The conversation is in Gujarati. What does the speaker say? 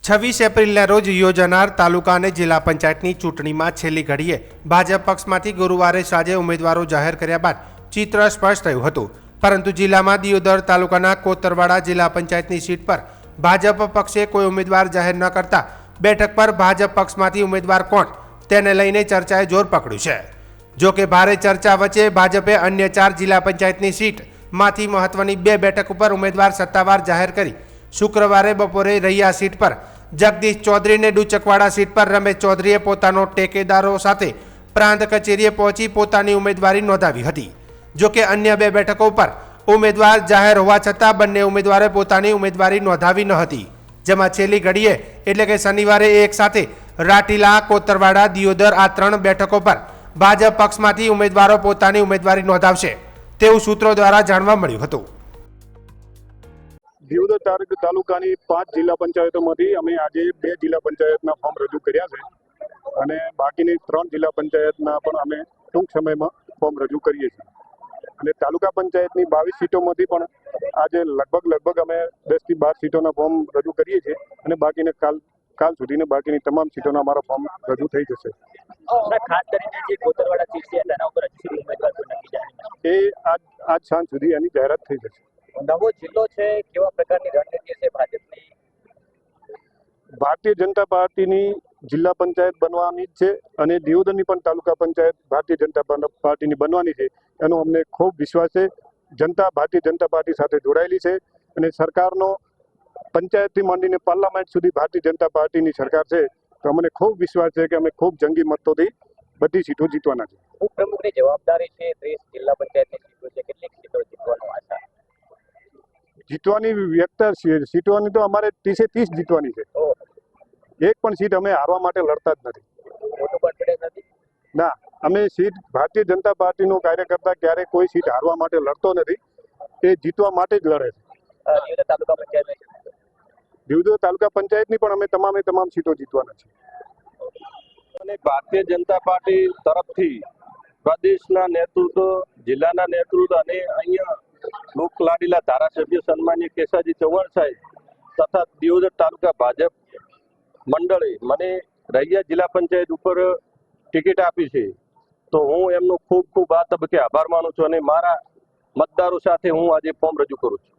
26 એપ્રિલના રોજ યોજાનાર તાલુકા અને જિલ્લા પંચાયતની ચૂંટણીમાં છેલ્લી ઘડીએ ભાજપ પક્ષમાંથી ગુરુવારે સાંજે ઉમેદવારો જાહેર કર્યા બાદ ચિત્ર સ્પષ્ટ થયું હતું. પરંતુ જિલ્લામાં દિયોદર તાલુકાના કોતરવાડા જિલ્લા પંચાયતની સીટ પર ભાજપ પક્ષે કોઈ ઉમેદવાર જાહેર ન કરતા બેઠક પર ભાજપ પક્ષમાંથી ઉમેદવાર કોણ તેને લઈને ચર્ચાએ જોર પકડ્યું છે. જો કે ભારે ચર્ચા વચ્ચે ભાજપે અન્ય 4 જિલ્લા પંચાયતની સીટમાંથી મહત્વની 2 બેઠક ઉપર ઉમેદવાર સત્તાવાર જાહેર કરી શુક્રવારે બપોરે રૈયા સીટ પર જગદીશ ચૌધરીને ડુચકવાડા સીટ પર રમેશ ચૌધરીએ પોતાનો ટેકેદારો સાથે પ્રાંત કચેરીએ પહોંચી પોતાની ઉમેદવારી નોંધાવી હતી. જો કે અન્ય 2 બેઠકો પર ઉમેદવાર જાહેર હોવા છતાં બંને ઉમેદવારે પોતાની ઉમેદવારી નોંધાવી ન હતી. જેમાં છેલ્લી ઘડીએ એટલે કે શનિવારે એક સાથે રાટીલા, કોતરવાડા, દિયોદર આ 3 બેઠકો પર ભાજપ પક્ષમાંથી ઉમેદવારો પોતાની ઉમેદવારી નોંધાવશે તેવું સૂત્રો દ્વારા જાણવા મળ્યું હતું. દિયોદર તાલુકાની 5 જિલ્લા પંચાયતોમાંથી અમે આજે 2 જિલ્લા પંચાયતના ફોર્મ રજૂ કર્યા છે અને બાકીની 3 જિલ્લા પંચાયતના પણ અમે ટૂંક સમયમાં ફોર્મ રજૂ કરીએ છીએ. અને તાલુકા પંચાયતની 22 સીટોમાંથી પણ આજે લગભગ અમે 10 થી 12 સીટોના ફોર્મ રજૂ કરીએ છીએ અને બાકીને કાલ સુધીને બાકીની તમામ સીટોના અમારા ફોર્મ રજૂ થઈ જશે. ખાસ કરીને જે કોતરવાડા સીટ છે તેના ઉપર હજી સુધી ઉમેદવાર કોઈ નક્કી જાહેર એ આજ સાંજ સુધી એની જાહેરાત થઈ જશે. નવો જિલ્લો છે, કેવા પ્રકારની રણનીતિ છે ભાજપની? ભારતીય જનતા પાર્ટીની જિલ્લા પંચાયત બનવાની જ છે અને દિયોદરની પણ તાલુકા પંચાયત ભારતીય જનતા પાર્ટીની બનવાની છે એનો અમને ખૂબ વિશ્વાસ છે. જનતા ભારતીય જનતા પાર્ટી સાથે જોડાયેલી છે અને સરકારનો પંચાયતથી માંડીને પાર્લામેન્ટ સુધી ભારતીય જનતા પાર્ટીની સરકાર છે. તો અમને ખૂબ વિશ્વાસ છે કે અમે ખૂબ જંગી મતોથી બધી સીટો જીતવાના છે. ઉપપ્રમુખની જવાબદારી છે, 30 જિલ્લા પંચાયતની સીટો છે, કેટલીક સીટો જીતવાનો આશા? જીતવાની સીટોની તો અમારે 30 જીતવાની છે. એક પણ સીટ અમે હારવા માટે લડતા જ નથી. મોટું કોન્ફિડન્સ નથી? ના, અમે સીટ ભારતીય જનતા પાર્ટીનો કાર્યકર્તા ક્યારે કોઈ સીટ હારવા માટે લડતો નથી, એ જીતવા માટે જ લડે છે. દિયોદર તાલુકા પંચાયત દિયોદર તાલુકા પંચાયતની પણ અમે તમામ સીટો જીતવાના છે. અને ભારતીય જનતા પાર્ટી તરફથી પ્રદેશના નેતૃત્વ, જિલ્લાના નેતૃત્વ અને અહીંયા લોકલાડીલા ધારાસભ્ય સન્માનીય કેસાજી ચૌહાણ સાહેબ તથા દિયોદર તાલુકા ભાજપ મંડળે મને રૈયા જિલ્લા પંચાયત ઉપર ટિકિટ આપી છે. તો હું એમનો ખૂબ આ તબક્કે આભાર માનું છું અને મારા મતદારો સાથે હું આજે ફોર્મ રજૂ કરું છું.